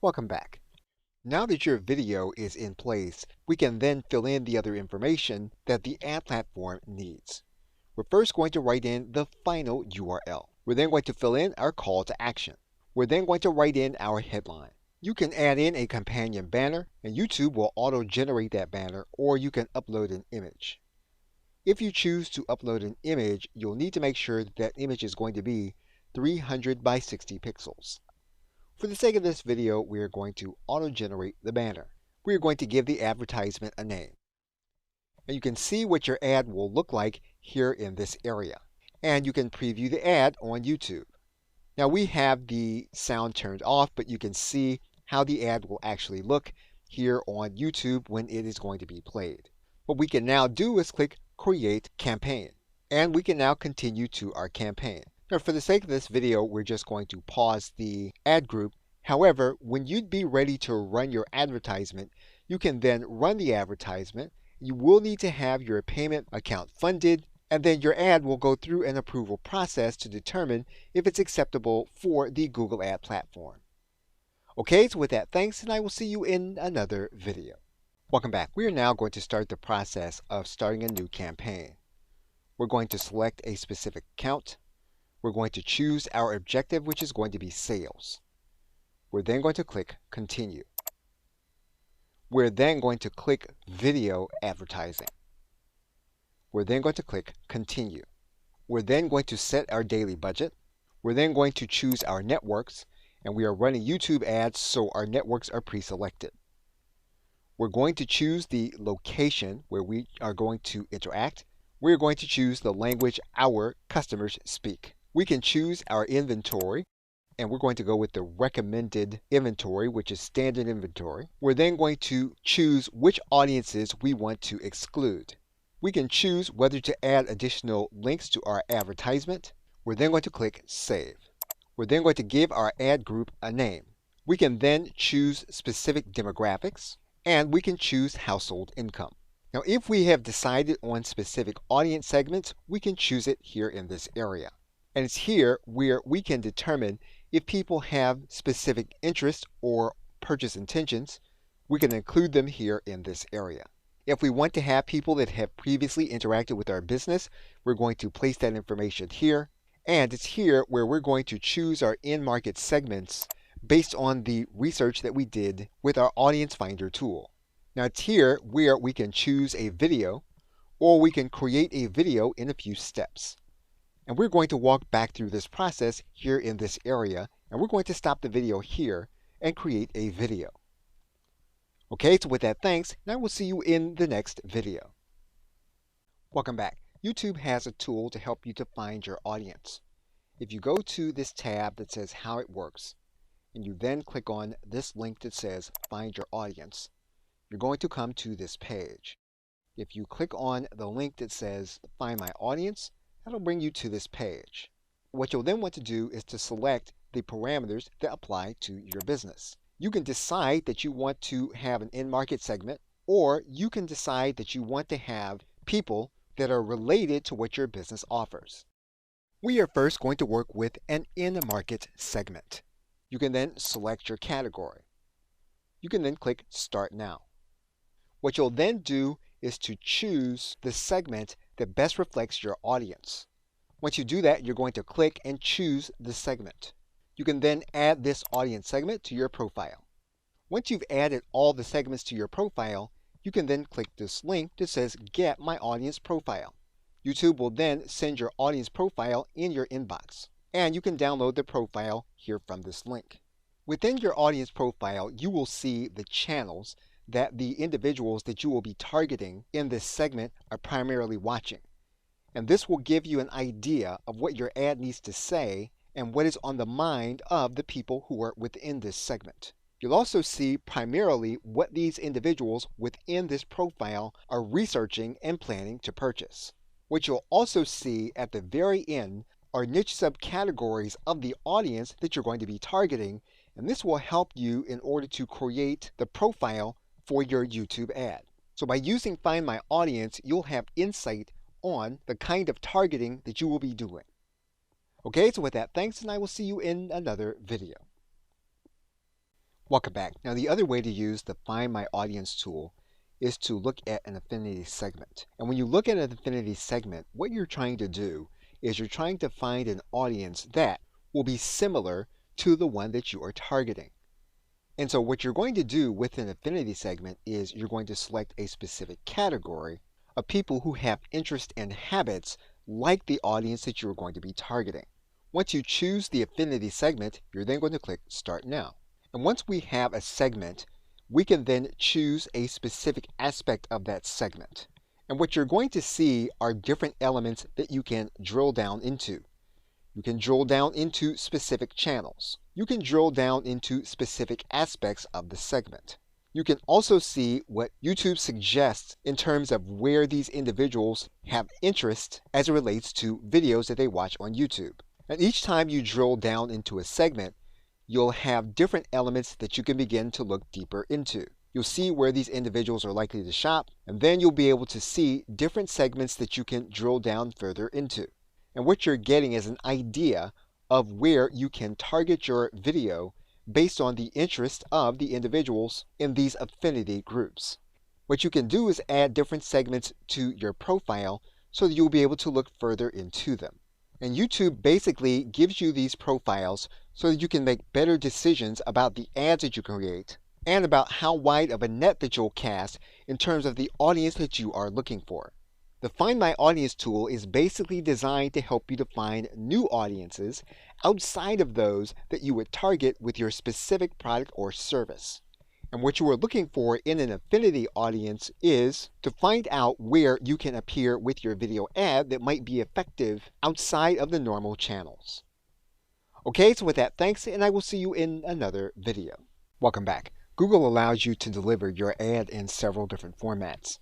Welcome back. Now that your video is in place, we can then fill in the other information that the ad platform needs. We're first going to write in the final URL. We're then going to fill in our call to action. We're then going to write in our headline. You can add in a companion banner, and YouTube will auto-generate that banner, or you can upload an image. If you choose to upload an image, you'll need to make sure that image is going to be 300 by 60 pixels. For the sake of this video, we are going to auto-generate the banner. We are going to give the advertisement a name. And you can see what your ad will look like here in this area. And you can preview the ad on YouTube. Now we have the sound turned off, but you can see how the ad will actually look here on YouTube when it is going to be played. What we can now do is click Create Campaign. And we can now continue to our campaign. Now, for the sake of this video, we're just going to pause the ad group. However, when you'd be ready to run your advertisement, you can then run the advertisement. You will need to have your payment account funded, and then your ad will go through an approval process to determine if it's acceptable for the Google Ad platform. Okay, so with that, thanks, and I will see you in another video. Welcome back. We are now going to start the process of starting a new campaign. We're going to select a specific account. We're going to choose our objective, which is going to be sales. We're then going to click Continue. We're then going to click Video Advertising. We're then going to click Continue. We're then going to set our daily budget. We're then going to choose our networks, and we are running YouTube ads, so our networks are pre-selected. We're going to choose the location where we are going to interact. We're going to choose the language our customers speak. We can choose our inventory, and we're going to go with the recommended inventory, which is standard inventory. We're then going to choose which audiences we want to exclude. We can choose whether to add additional links to our advertisement. We're then going to click Save. We're then going to give our ad group a name. We can then choose specific demographics, and we can choose household income. Now, if we have decided on specific audience segments, we can choose it here in this area. And it's here where we can determine if people have specific interests or purchase intentions. We can include them here in this area. If we want to have people that have previously interacted with our business, we're going to place that information here. And it's here where we're going to choose our in-market segments based on the research that we did with our Audience Finder tool. Now it's here where we can choose a video, or we can create a video in a few steps. And we're going to walk back through this process here in this area, and we're going to stop the video here and create a video. Okay, so with that, thanks, and I will see you in the next video. Welcome back. YouTube has a tool to help you to find your audience. If you go to this tab that says How It Works, and you then click on this link that says Find Your Audience, you're going to come to this page. If you click on the link that says Find My Audience, that'll bring you to this page. What you'll then want to do is to select the parameters that apply to your business. You can decide that you want to have an in-market segment, or you can decide that you want to have people that are related to what your business offers. We are first going to work with an in-market segment. You can then select your category. You can then click Start Now. What you'll then do is to choose the segment that best reflects your audience. Once you do that, you're going to click and choose the segment. You can then add this audience segment to your profile. Once you've added all the segments to your profile, you can then click this link that says Get My Audience Profile. YouTube will then send your audience profile in your inbox, and you can download the profile here from this link. Within your audience profile, you will see the channels that the individuals that you will be targeting in this segment are primarily watching. And this will give you an idea of what your ad needs to say and what is on the mind of the people who are within this segment. You'll also see primarily what these individuals within this profile are researching and planning to purchase. What you'll also see at the very end are niche subcategories of the audience that you're going to be targeting, and this will help you in order to create the profile for your YouTube ad. So by using Find My Audience, you'll have insight on the kind of targeting that you will be doing. Okay, so with that, thanks, and I will see you in another video. Welcome back. Now the other way to use the Find My Audience tool is to look at an affinity segment. And when you look at an affinity segment, what you're trying to do is you're trying to find an audience that will be similar to the one that you are targeting. And so what you're going to do with an affinity segment is you're going to select a specific category of people who have interest and habits like the audience that you're going to be targeting. Once you choose the affinity segment, you're then going to click Start Now. And once we have a segment, we can then choose a specific aspect of that segment. And what you're going to see are different elements that you can drill down into. You can drill down into specific channels. You can drill down into specific aspects of the segment. You can also see what YouTube suggests in terms of where these individuals have interest as it relates to videos that they watch on YouTube. And each time you drill down into a segment, you'll have different elements that you can begin to look deeper into. You'll see where these individuals are likely to shop, and then you'll be able to see different segments that you can drill down further into. And what you're getting is an idea of where you can target your video based on the interest of the individuals in these affinity groups. What you can do is add different segments to your profile so that you'll be able to look further into them. And YouTube basically gives you these profiles so that you can make better decisions about the ads that you create and about how wide of a net that you'll cast in terms of the audience that you are looking for. The Find My Audience tool is basically designed to help you to find new audiences outside of those that you would target with your specific product or service. And what you are looking for in an affinity audience is to find out where you can appear with your video ad that might be effective outside of the normal channels. Okay, so with that, thanks, and I will see you in another video. Welcome back. Google allows you to deliver your ad in several different formats.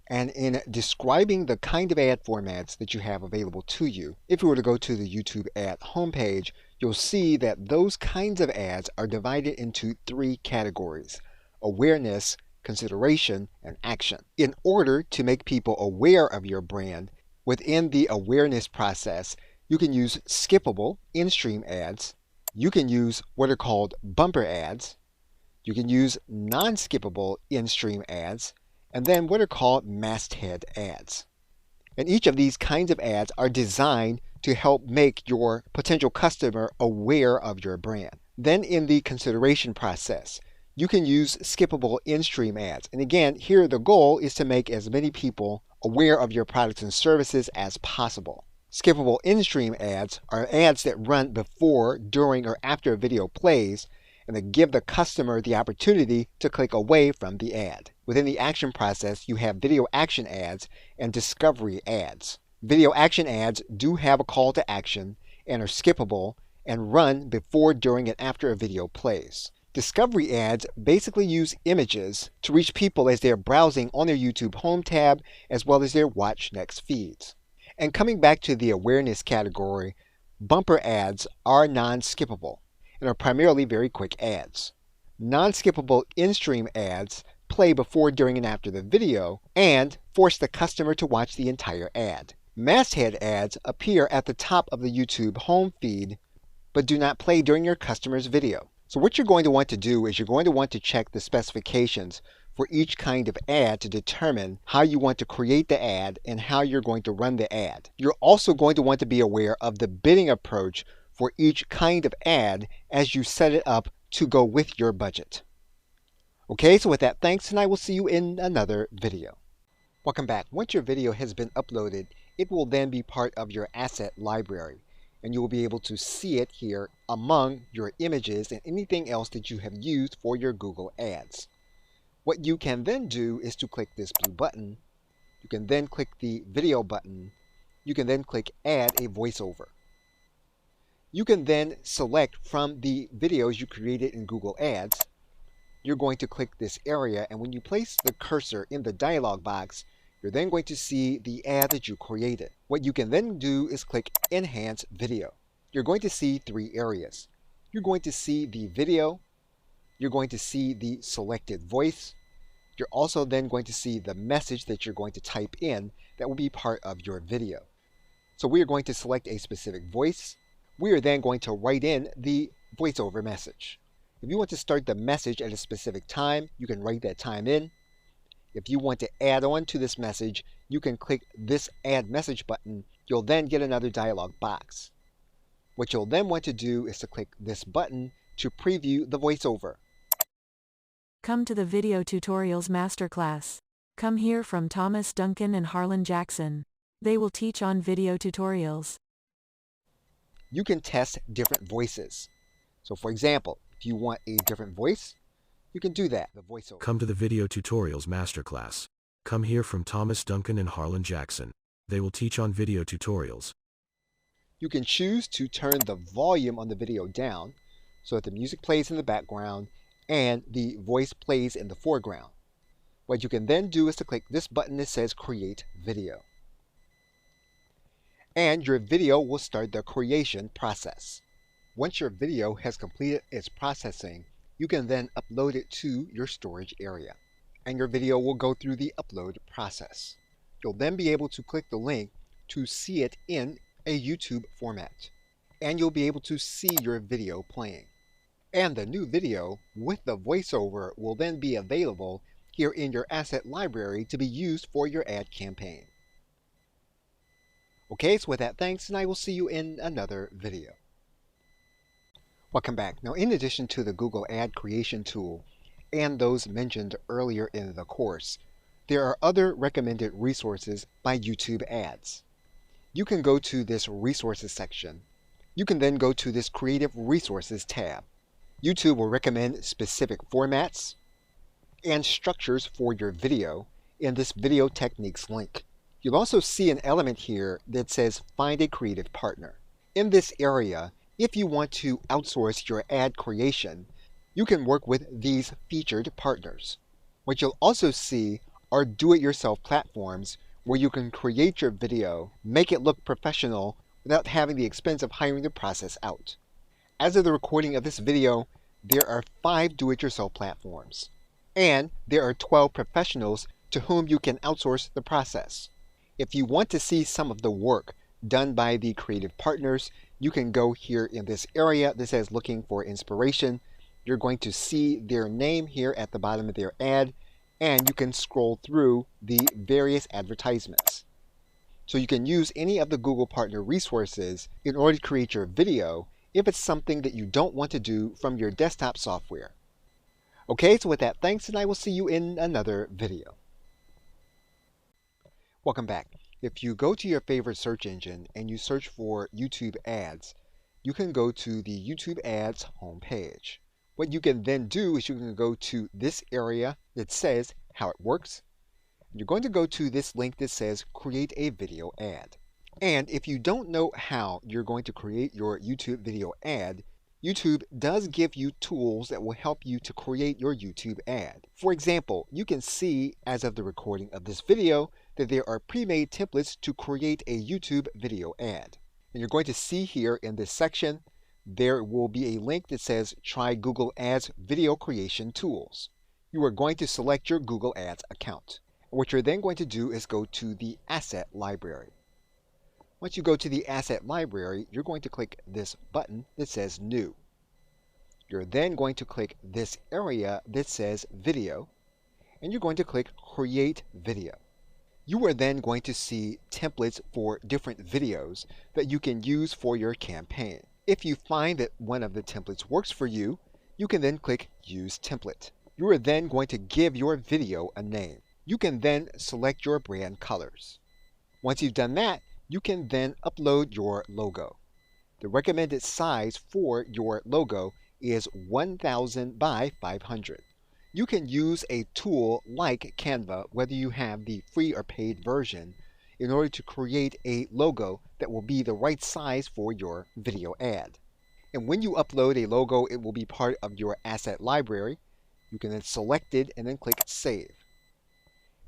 And in describing the kind of ad formats that you have available to you, if you were to go to the YouTube ad homepage, you'll see that those kinds of ads are divided into 3 categories: awareness, consideration, and action. In order to make people aware of your brand, within the awareness process, you can use skippable in-stream ads, you can use what are called bumper ads, you can use non-skippable in-stream ads, and then what are called masthead ads. And each of these kinds of ads are designed to help make your potential customer aware of your brand. Then in the consideration process, you can use skippable in-stream ads. And again, here the goal is to make as many people aware of your products and services as possible. Skippable in-stream ads are ads that run before, during, or after a video plays, and that give the customer the opportunity to click away from the ad. Within the action process, you have video action ads and discovery ads. Video action ads do have a call to action and are skippable and run before, during, and after a video plays. Discovery ads basically use images to reach people as they're browsing on their YouTube home tab as well as their Watch Next feeds. And coming back to the awareness category, bumper ads are non-skippable and are primarily very quick ads. Non-skippable in-stream ads play before, during, and after the video and force the customer to watch the entire ad. Masthead ads appear at the top of the YouTube home feed but do not play during your customer's video. So what you're going to want to do is you're going to want to check the specifications for each kind of ad to determine how you want to create the ad and how you're going to run the ad. You're also going to want to be aware of the bidding approach for each kind of ad as you set it up to go with your budget. Okay, so with that, thanks, and I will see you in another video. Welcome back. Once your video has been uploaded, it will then be part of your asset library, and you will be able to see it here among your images and anything else that you have used for your Google ads. What you can then do is to click this blue button. You can then click the video button. You can then click Add a Voiceover. You can then select from the videos you created in Google Ads. You're going to click this area, and when you place the cursor in the dialog box, you're then going to see the ad that you created. What you can then do is click Enhance Video. You're going to see 3 areas. You're going to see the video, you're going to see the selected voice, you're also then going to see the message that you're going to type in that will be part of your video. So we are going to select a specific voice. We are then going to write in the voiceover message. If you want to start the message at a specific time, you can write that time in. If you want to add on to this message, you can click this Add Message button. You'll then get another dialog box. What you'll then want to do is to click this button to preview the voiceover. Come to the Video Tutorials Masterclass. Come hear from Thomas Duncan and Harlan Jackson. They will teach on video tutorials. You can test different voices. So for example, if you want a different voice, you can do that, the voiceover. Come to the Video Tutorials Masterclass. Come hear from Thomas Duncan and Harlan Jackson. They will teach on video tutorials. You can choose to turn the volume on the video down so that the music plays in the background and the voice plays in the foreground. What you can then do is to click this button that says Create Video. And your video will start the creation process. Once your video has completed its processing, you can then upload it to your storage area, and your video will go through the upload process. You'll then be able to click the link to see it in a YouTube format, and you'll be able to see your video playing. And the new video with the voiceover will then be available here in your asset library to be used for your ad campaign. Okay, so with that, thanks, and I will see you in another video. Welcome back. Now, in addition to the Google Ad Creation tool and those mentioned earlier in the course, there are other recommended resources by YouTube Ads. You can go to this Resources section. You can then go to this Creative Resources tab. YouTube will recommend specific formats and structures for your video in this Video Techniques link. You'll also see an element here that says Find a Creative Partner. In this area, if you want to outsource your ad creation, you can work with these featured partners. What you'll also see are do-it-yourself platforms where you can create your video, make it look professional without having the expense of hiring the process out. As of the recording of this video, there are 5 do-it-yourself platforms, and there are 12 professionals to whom you can outsource the process. If you want to see some of the work done by the creative partners, you can go here in this area that says Looking for Inspiration. You're going to see their name here at the bottom of their ad, and you can scroll through the various advertisements. So you can use any of the Google Partner resources in order to create your video if it's something that you don't want to do from your desktop software. Okay, so with that, thanks, and I will see you in another video. Welcome back. If you go to your favorite search engine and you search for YouTube ads, you can go to the YouTube ads homepage. What you can then do is you can go to this area that says How It Works. You're going to go to this link that says Create a Video Ad. And if you don't know how you're going to create your YouTube video ad, YouTube does give you tools that will help you to create your YouTube ad. For example, you can see as of the recording of this video that there are pre-made templates to create a YouTube video ad. And you're going to see here in this section, there will be a link that says Try Google Ads Video Creation Tools. You are going to select your Google Ads account. And what you're then going to do is go to the Asset Library. Once you go to the Asset Library, you're going to click this button that says New. You're then going to click this area that says Video, and you're going to click Create Video. You are then going to see templates for different videos that you can use for your campaign. If you find that one of the templates works for you, you can then click Use Template. You are then going to give your video a name. You can then select your brand colors. Once you've done that, you can then upload your logo. The recommended size for your logo is 1000 by 500. You can use a tool like Canva, whether you have the free or paid version, in order to create a logo that will be the right size for your video ad. And when you upload a logo, it will be part of your asset library. You can then select it and then click Save.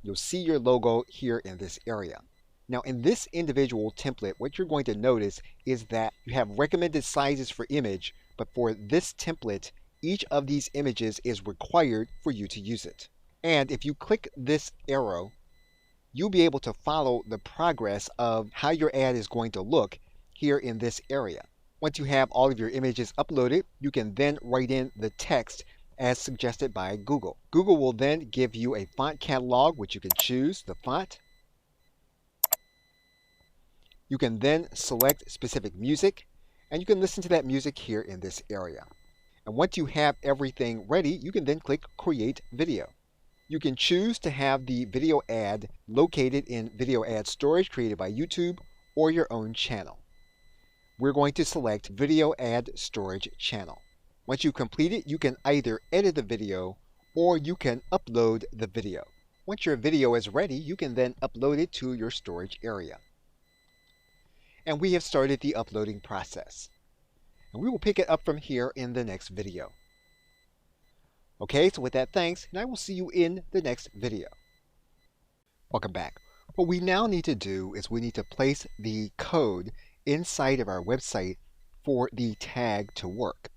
You'll see your logo here in this area. Now in this individual template, what you're going to notice is that you have recommended sizes for image, but for this template, each of these images is required for you to use it. And if you click this arrow, you'll be able to follow the progress of how your ad is going to look here in this area. Once you have all of your images uploaded, you can then write in the text as suggested by Google. Google will then give you a font catalog, which you can choose the font. You can then select specific music, and you can listen to that music here in this area. And once you have everything ready, you can then click Create Video. You can choose to have the video ad located in video ad storage created by YouTube or your own channel. We're going to select Video Ad Storage Channel. Once you complete it, you can either edit the video or you can upload the video. Once your video is ready, you can then upload it to your storage area. And we have started the uploading process. And we will pick it up from here in the next video. Okay, so with that, thanks, and I will see you in the next video. Welcome back. What we now need to do is we need to place the code inside of our website for the tag to work.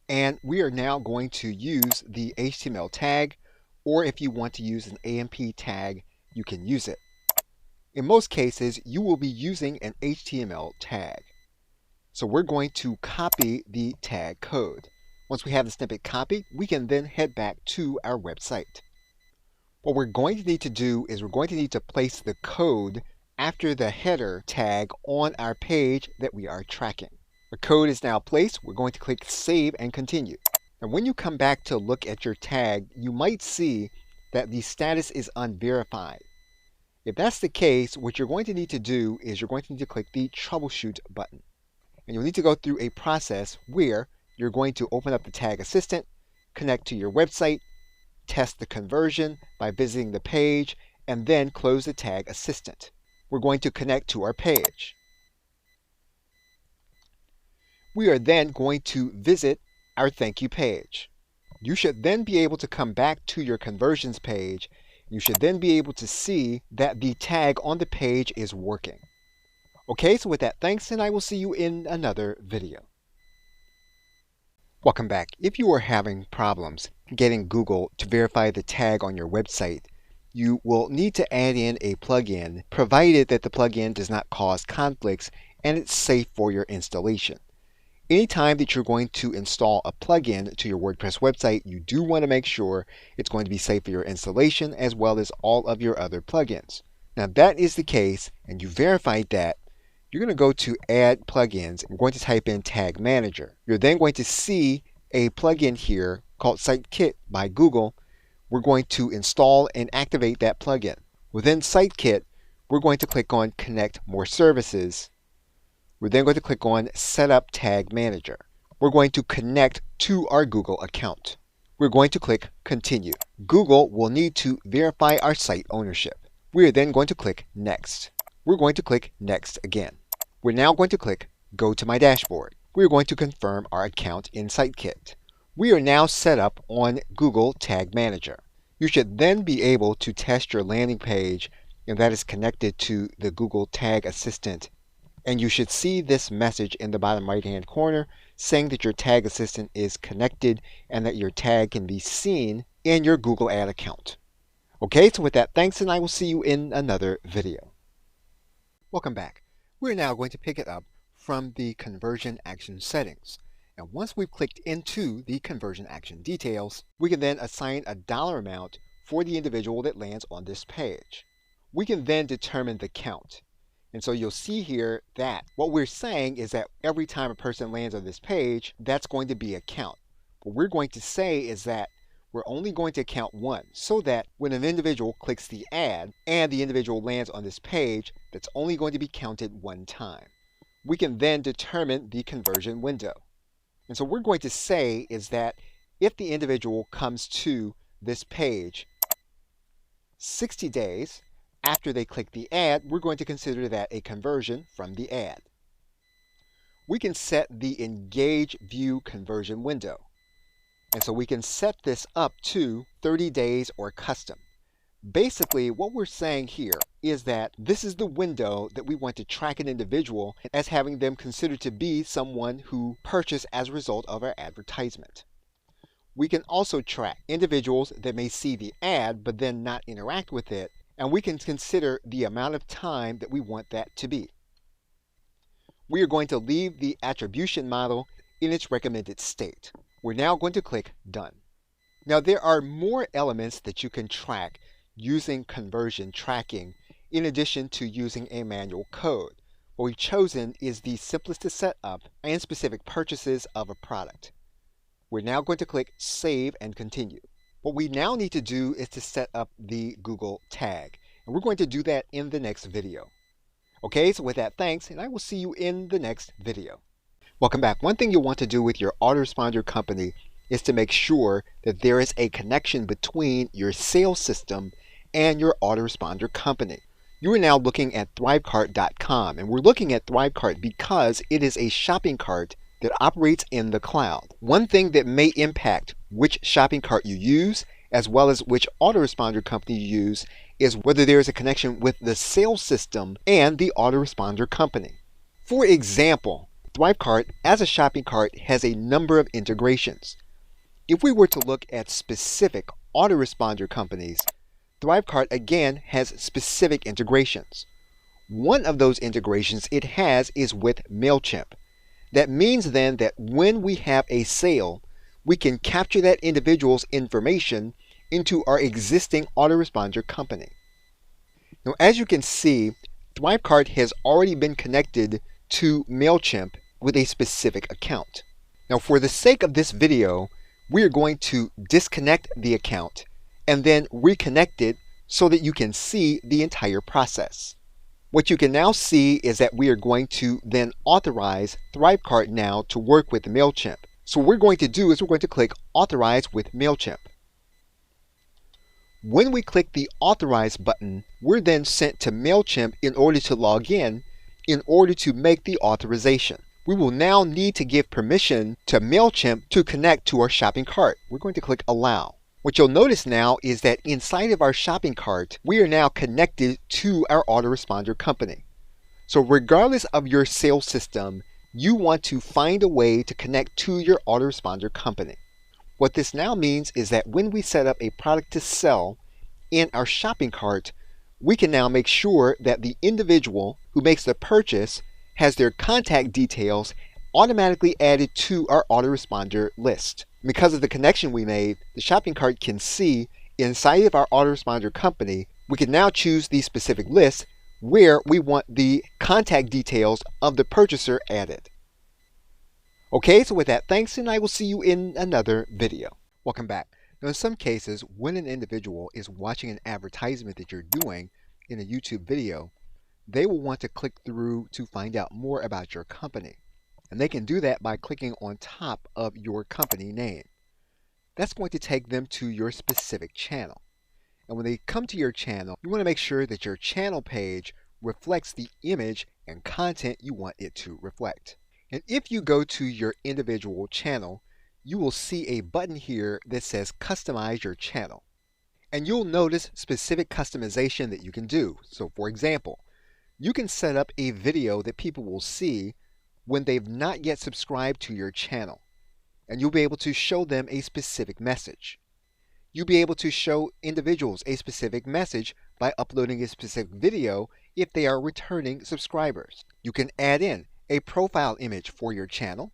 And we are now going to use the HTML tag, or if you want to use an AMP tag, you can use it. In most cases, you will be using an HTML tag. So we're going to copy the tag code. Once we have the snippet copied, we can then head back to our website. What we're going to need to do is we're going to need to place the code after the header tag on our page that we are tracking. The code is now placed. We're going to click Save and Continue. And when you come back to look at your tag, you might see that the status is unverified. If that's the case, what you're going to need to do is you're going to need to click the Troubleshoot button. And you'll need to go through a process where you're going to open up the Tag Assistant, connect to your website, test the conversion by visiting the page, and then close the Tag Assistant. We're going to connect to our page. We are then going to visit our thank you page. You should then be able to come back to your conversions page. You should then be able to see that the tag on the page is working. Okay, so with that, thanks, and I will see you in another video. Welcome back. If you are having problems getting Google to verify the tag on your website, you will need to add in a plugin, provided that the plugin does not cause conflicts and it's safe for your installation. Anytime that you're going to install a plugin to your WordPress website, you do want to make sure it's going to be safe for your installation as well as all of your other plugins. Now, if that is the case and you verified that, you're going to go to Add Plugins. We're going to type in Tag Manager. You're then going to see a plugin here called SiteKit by Google. We're going to install and activate that plugin. Within SiteKit, we're going to click on Connect More Services. We're then going to click on Set Up Tag Manager. We're going to connect to our Google account. We're going to click Continue. Google will need to verify our site ownership. We are then going to click Next. We're going to click Next again. We're now going to click Go to My Dashboard. We're going to confirm our account in SiteKit. We are now set up on Google Tag Manager. You should then be able to test your landing page, and that is connected to the Google Tag Assistant. And you should see this message in the bottom right-hand corner saying that your Tag Assistant is connected and that your tag can be seen in your Google Ad account. Okay, so with that, thanks, and I will see you in another video. Welcome back. We're now going to pick it up from the conversion action settings. And once we've clicked into the conversion action details, we can then assign a dollar amount for the individual that lands on this page. We can then determine the count. And so you'll see here that what we're saying is that every time a person lands on this page, that's going to be a count. What we're going to say is that we're only going to count one, so that when an individual clicks the ad and the individual lands on this page, that's only going to be counted one time. We can then determine the conversion window. And so what we're going to say is that if the individual comes to this page 60 days after they click the ad, we're going to consider that a conversion from the ad. We can set the Engage View conversion window. And so we can set this up to 30 days or custom. Basically, what we're saying here is that this is the window that we want to track an individual as having them considered to be someone who purchased as a result of our advertisement. We can also track individuals that may see the ad but then not interact with it, and we can consider the amount of time that we want that to be. we are going to leave the attribution model in its recommended state. We're now going to click Done. Now there are more elements that you can track using conversion tracking in addition to using a manual code. What we've chosen is the simplest to set up and specific purchases of a product. We're now going to click Save and Continue. What we now need to do is to set up the Google tag, and we're going to do that in the next video. Okay, so with that, thanks, and I will see you in the next video. Welcome back. One thing you'll want to do with your autoresponder company is to make sure that there is a connection between your sales system and your autoresponder company. You are now looking at thrivecart.com, and we're looking at Thrivecart because it is a shopping cart that operates in the cloud. One thing that may impact which shopping cart you use, as well as which autoresponder company you use, is whether there is a connection with the sales system and the autoresponder company. For example, Thrivecart as a shopping cart has a number of integrations. If we were to look at specific autoresponder companies, Thrivecart again has specific integrations. One of those integrations it has is with MailChimp. That means then that when we have a sale, we can capture that individual's information into our existing autoresponder company. Now, as you can see, Thrivecart has already been connected to MailChimp with a specific account. Now, for the sake of this video, we are going to disconnect the account and then reconnect it so that you can see the entire process. What you can now see is that we are going to then authorize Thrivecart now to work with MailChimp. So what we're going to do is we're going to click Authorize with MailChimp. When we click the Authorize button, we're then sent to MailChimp in order to log in order to make the authorization. We will now need to give permission to MailChimp to connect to our shopping cart. We're going to click Allow. What you'll notice now is that inside of our shopping cart, we are now connected to our autoresponder company. So regardless of your sales system, you want to find a way to connect to your autoresponder company. What this now means is that when we set up a product to sell in our shopping cart, we can now make sure that the individual who makes the purchase has their contact details automatically added to our autoresponder list. Because of the connection we made, the shopping cart can see inside of our autoresponder company, we can now choose the specific list where we want the contact details of the purchaser added. Okay, so with that, thanks, and I will see you in another video. Welcome back. Now, in some cases, when an individual is watching an advertisement that you're doing in a YouTube video, they will want to click through to find out more about your company. And they can do that by clicking on top of your company name. That's going to take them to your specific channel. And when they come to your channel, you want to make sure that your channel page reflects the image and content you want it to reflect. And if you go to your individual channel, you will see a button here that says Customize Your Channel. And you'll notice specific customization that you can do. So for example, you can set up a video that people will see when they've not yet subscribed to your channel, and you'll be able to show them a specific message. You'll be able to show individuals a specific message by uploading a specific video if they are returning subscribers. You can add in a profile image for your channel.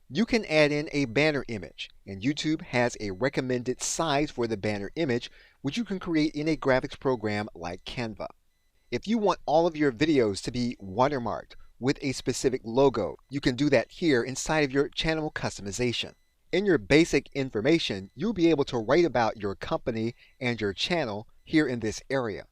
You can add in a banner image, and YouTube has a recommended size for the banner image, which you can create in a graphics program like Canva. If you want all of your videos to be watermarked with a specific logo, you can do that here inside of your channel customization. In your basic information, you'll be able to write about your company and your channel here in this area.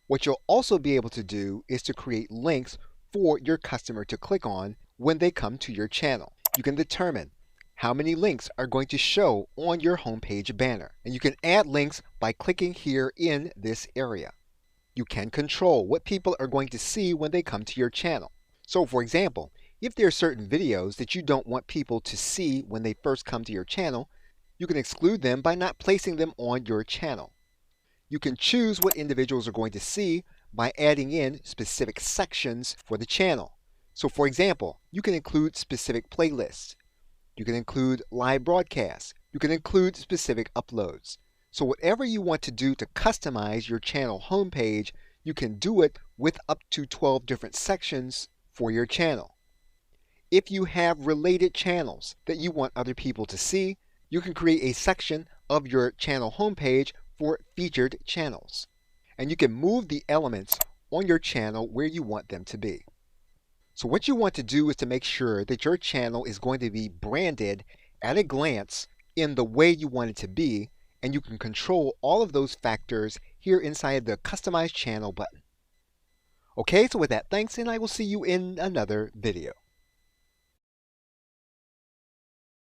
What you'll also be able to do is to create links for your customer to click on when they come to your channel. You can determine how many links are going to show on your homepage banner, and you can add links by clicking here in this area. You can control what people are going to see when they come to your channel. So for example, if there are certain videos that you don't want people to see when they first come to your channel, you can exclude them by not placing them on your channel. You can choose what individuals are going to see by adding in specific sections for the channel. So for example, you can include specific playlists. You can include live broadcasts. You can include specific uploads. So whatever you want to do to customize your channel homepage, you can do it with up to 12 different sections for your channel. If you have related channels that you want other people to see, you can create a section of your channel homepage for featured channels. And you can move the elements on your channel where you want them to be. So what you want to do is to make sure that your channel is going to be branded at a glance in the way you want it to be, and you can control all of those factors here inside the Customize Channel button. Okay, so with that, thanks, and I will see you in another video.